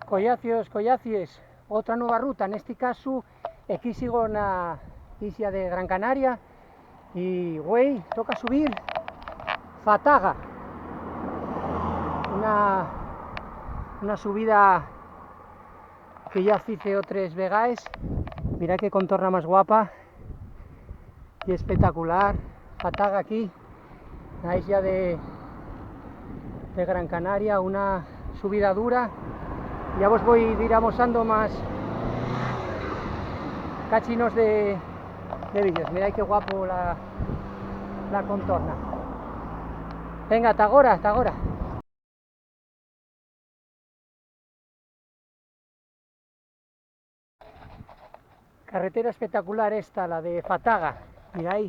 Collacios, collacies, otra nueva ruta, en este caso aquí sigo en la isla de Gran Canaria y güey, toca subir Fataga, una subida que ya hice otras veces. Mira qué contorna más guapa y espectacular. Fataga aquí, la isla de Gran Canaria, una subida dura. Ya os voy a ir amosando más cachinos de vídeos. Mirad qué guapo la contorna. Venga, hasta ahora, hasta ahora. Carretera espectacular esta, la de Fataga. Mirad,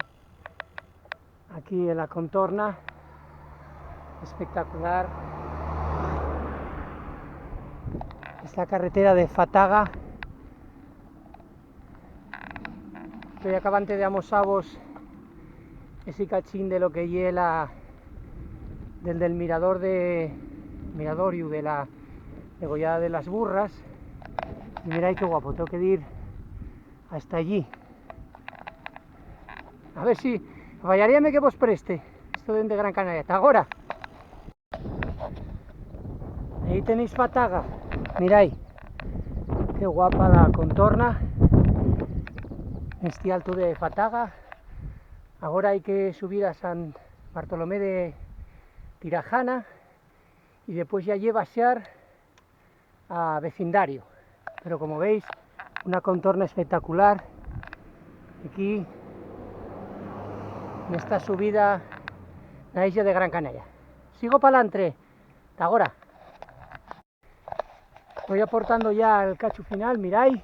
aquí en la contorna, espectacular. Es la carretera de Fataga. Estoy acabante de amosaros ese cachín de lo que hiela del mirador de Miradoriu, de la degollada de las burras. Y mirad qué guapo, tengo que ir hasta allí. A ver si fallaríame que vos preste esto de Gran Canaria. Hasta ahora. Ahí tenéis Fataga. Mirad qué guapa la contorna. Este alto de Fataga. Ahora hay que subir a San Bartolomé de Tirajana y después ya lleva a baixar a Vecindario. Pero como veis, una contorna espectacular aquí en esta subida a la isla de Gran Canaria. Sigo para adelante, hasta ahora. Voy aportando ya el cacho final, miráis,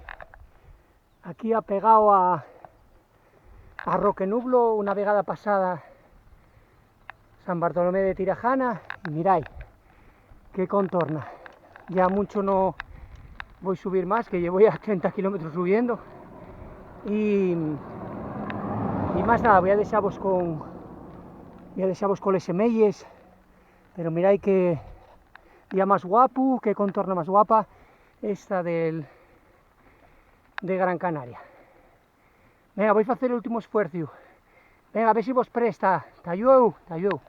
aquí ha pegado a Roquenublo, una vegada pasada San Bartolomé de Tirajana, y miráis qué contorna. Ya mucho no voy a subir más, que llevo ya 30 kilómetros subiendo, y más nada, voy a dejaros con les semelles, pero miráis que día más guapo, que contorna más guapa esta de Gran Canaria. Venga, voy a hacer el último esfuerzo. Venga, a ver si vos presta. T'ayudo, t'ayudo.